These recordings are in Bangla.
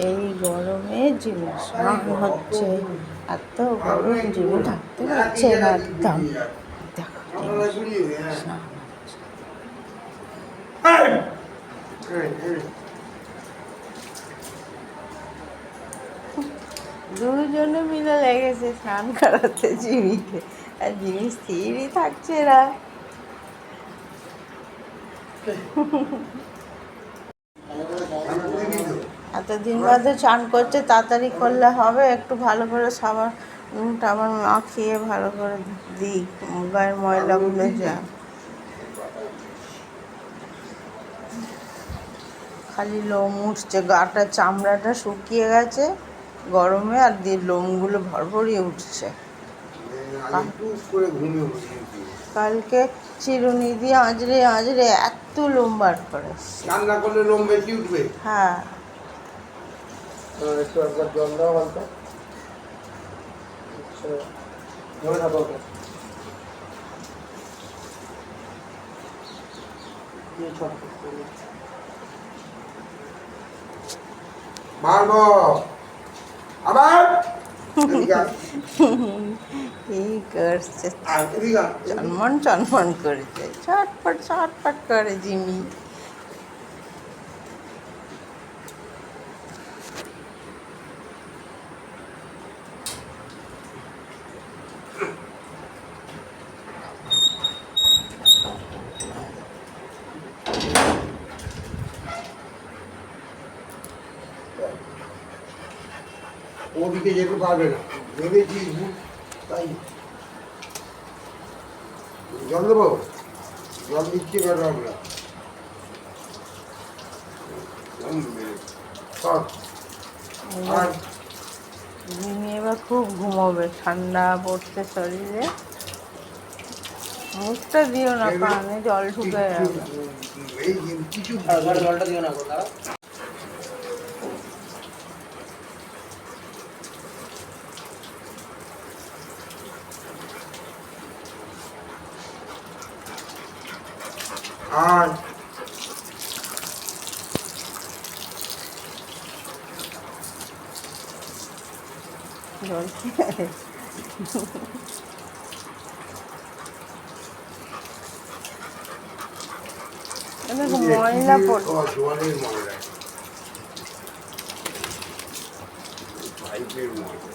এই গরমে জিমে স্নান হচ্ছে, এত গরম জিমে থাকতে পারছে না একদম। দেখো স্নান হচ্ছে। দুজনে মিলে লেগেছে স্নান করাতে জিমিকে, আর জিমি স্থিরই থাকছে না। এতদিন বাদে চান করছে, তাড়াতাড়ি করলে হবে। একটু ভালো করে সাবান টাবান মাখিয়ে ভালো করে দিই, গায়ের ময়লাগুলো যায়। খালি লোম উঠছে, গাটা চামড়াটা শুকিয়ে গেছে গরমে, আর দিয়ে লোমগুলো ভরভরিয়ে উঠছে। কালকে চিরুনি দিয়ে আঁচড়ে আঁচড়ে এত লোম বার করে। রান্না করলে লোম বেশি উঠবে। হ্যাঁ, একটু একবার জল দাও বলতো। ধরে থাকো ওকে। মারবো আবার কি করছে, চনমন চনমন করেছে, ছটফট ছটফট করে জিমি। ওদিকে যেতে পারবে না, ভেবেছি তাই। জল দেবো, জল দিচ্ছি এবার আমরা। আর জিমি এবার খুব ঘুমোবে, ঠান্ডা পড়ছে শরীরে। মুখটা দিও না, কানে জল ঢুকে যাবে। এই কিছু জলটা দিও না গো, দাঁড়াও। আর জল দেখো ময়লা পড়ছে। জলের ময়লা, পাইপের ময়লা।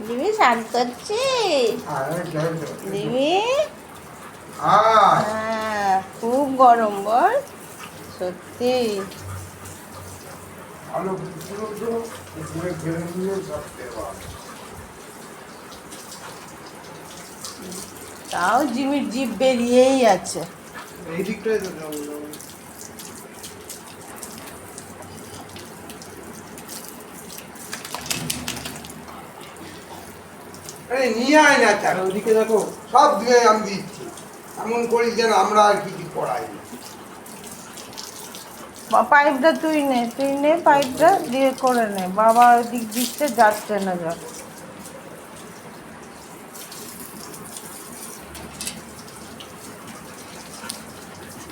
দিবি স্নান করছি, দিবি? আর হ্যাঁ, খুব গরম বল, সত্যি। ভালো পুরো তো উপরে ফেলে নিয়ে সব দেওয়া। তাও জিমির জিভ বেরিয়েই আছে। এই দিকটাই তো আরে নিয়ে আয় না চার, ওইদিকে দেখো। সব দিয়ে আমি দিচ্ছি। এমন করি যেন আমরা আর কিছু করাই না। পাইপটা তুই নে পাইপটা দিয়ে করে নে, বাবা ওদিক দিচ্ছে, যাচ্ছে না জল।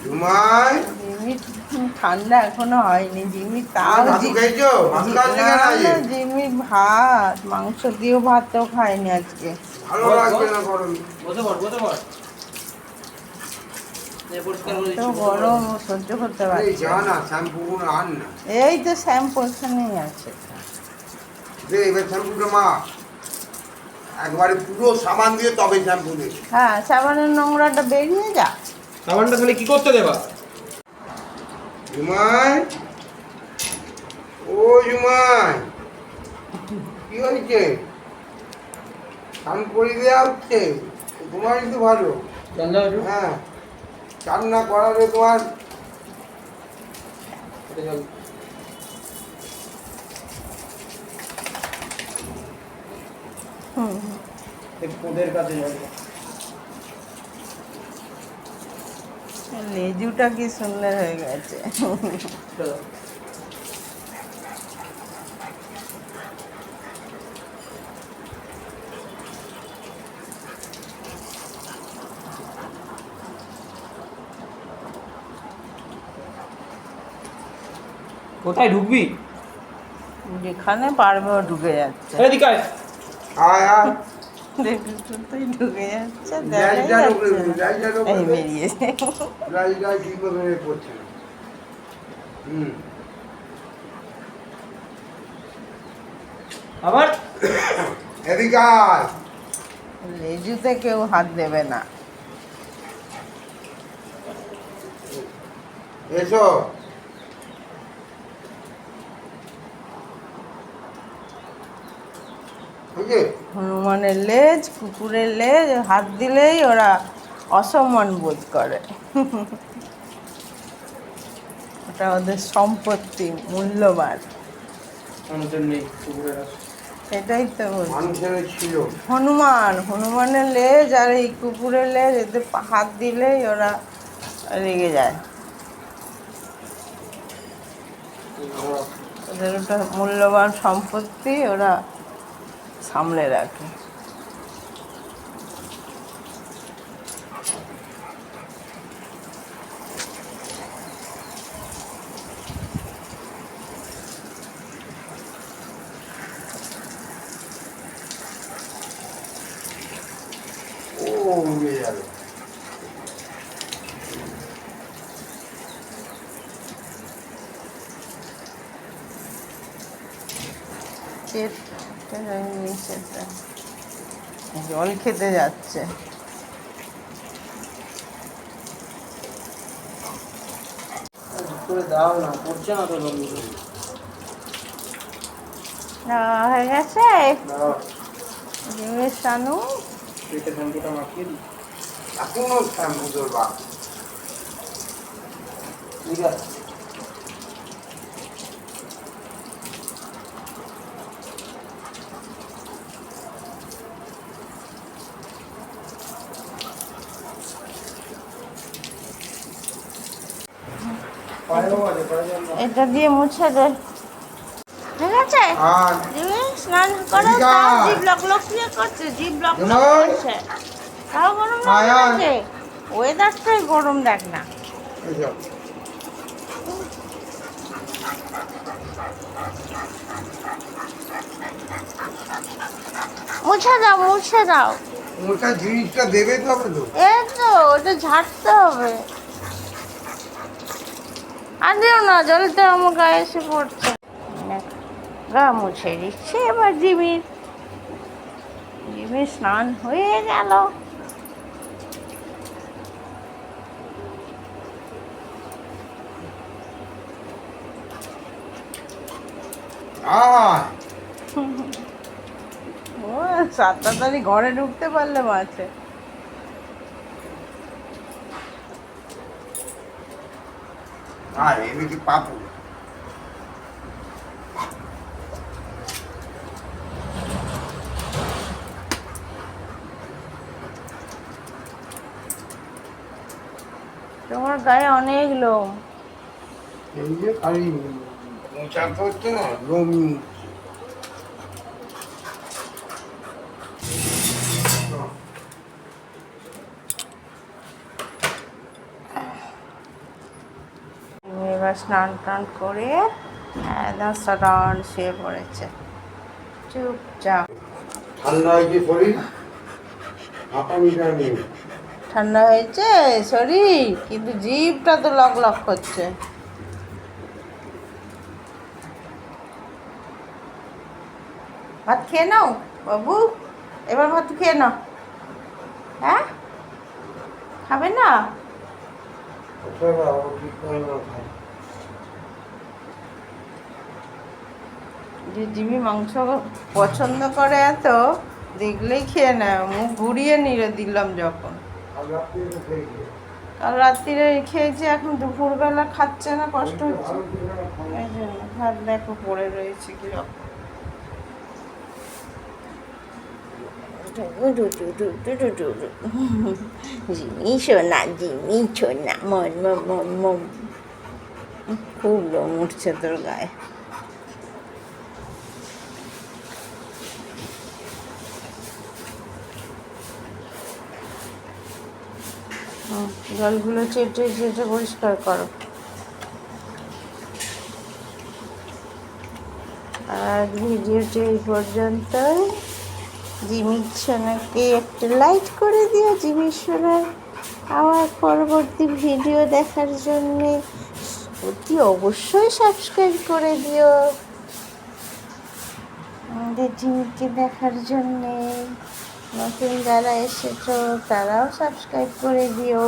জুমাই জিমির ঠান্ডা এখনো হয়নি, জিমি তাও ভাত খাইছো? ভাত খাওয়া না না না, জিমি ভাত মাংস দিয়েও ভাতও খায়নি আজকে। ভালো লাগবে না গরমে। বসে পড়, বসে পড়। এই পরিষ্কার করে তো দিচ্ছি, গরম ও সহ্য করতে এই পারছে যা না। না শ্যাম্পু গুলো আন না। এই তো শ্যাম্পু এখানেই আছে। দে এবার শ্যাম্পুটা মা একবারে পুরো সাবান দিয়ে তবে শ্যাম্পু দে। হ্যাঁ, সাবানের নোংরাটা বেরিয়ে যা। সাবানটা তাহলে কি করতে দেবা? জুমাই, ও জুমাই, কি হয়েছে? স্নান করে দেওয়া হচ্ছে, তোমার কিন্তু ভালো। জল দাও একটু। হ্যাঁ, চান না করালে তোমার এটা জল। হুম, একটু ওদের কাছে জল দাও। লেজুটা কি সুন্দর হয়ে গেছে। এটা দাও। কোথায় ঢুকবি? যেখানে পারবে ও ঢুকে যাচ্ছে। এদিকে আয়। আয় আয় তুই ঢুকে যাচ্ছে, লাইট দেখাই জ্বালো যাচ্ছে করে, না। লাইট জ্বালো এই করে। বেরিয়েছে। লাইট লাইট ঠিক করে পড়ছে না। হুম আবার এদিকে আয়। লেজুতে কেউ হাত দেবে না। এসো বুঝলি? হনুমানের লেজ, কুকুরের লেজ, হাত দিলেই ওরা অসম্মান বোধ করে। ওটা ওদের সম্পত্তি, মূল্যবান। মানুষের নেই কুকুরের আছে। সেটাই তো বলছি। মানুষের ছিল। হনুমানের লেজ আর এই কুকুরের লেজ, এদের হাত দিলেই ওরা রেগে যায়। ওদের ওটা মূল্যবান সম্পত্তি, ওরা সামলে রাখে। ও উড়ে যাবে। জল খেতে যাচ্ছে। করে দাও না, পড়ছে না তো জলগুলো। হয়ে গেছে দাও, ডিমের সানু। পেটে শ্যাম্পুটা মাখিয়ে দিই। এখনো শ্যাম্পু তোর বাপ। ঠিক আছে। পায়েও আছে, পায়ে জল দাও। এটা দিয়ে মুছে দে। ঠিক আছে, আর ডিমে স্নান করে এদিকে তাও আয়। জিভ লক দিয়ে করছে, জিভ লক যেমন? করছে। তাও গরম আয়, আয়। লাগছে। ওয়েদারটাই গরম, দেখ না। এসো। মুছে দাও, মুছে দাও। ওটা জিনিসটা দেবে তবে তো। এই তো, ওটা ঝাড়তে হবে। আর দিও না, জলটা আমার গায়ে এসে পড়ছে। গা মুছে দিচ্ছে এবার জিমির। জিমির স্নান হয়ে গেল। আয় ও 7 তাড়াতাড়ি ঘরে ঢুকতে পারলে মাছে। আয় এদিকে পাপু। তোমার গায়ে অনেক লোম। এই যে খালি মোচা করছে না লোম। এবার স্নান টান করে একদম সাধারণ শুয়ে পড়েছে চুপচাপ। ঠান্ডা হয়েছে শরীর, হাঁপানিটা নেই। ঠান্ডা হয়েছে শরীর, কিন্তু জিভটা তো লক লক করছে। ভাত খেয়ে নাও বাবু, এবার ভাত খেয়ে নাও। হ্যাঁ, খাবে না? যে জিমি মাংস পছন্দ করে এত, দেখলেই খেয়ে নেয়। মুখ ঘুরিয়ে নিয়ে দিলাম যখন। কাল রাত্রিরে খেয়েছে, এখন দুপুরবেলা খাচ্ছে না, কষ্ট হচ্ছে। এই জন্য ভাত দেখো পড়ে রয়েছে কিরকম। জিমি শোনা, জিমি শোনা, মন মন মন মন। খুব লোম উঠছে তোর গায়ে। জলগুলো চেটে চেটে পরিষ্কার করো। আর ভিডিওটি এই পর্যন্তই। জিমির সোনাকে একটা লাইক করে দিও। জিমির সোনার আমার পরবর্তী ভিডিও দেখার জন্যে অতি অবশ্যই সাবস্ক্রাইব করে দিও আমাদের জিমিকে দেখার জন্যে। নতুন যারা এসেছো তারাও সাবস্ক্রাইব করে দিও।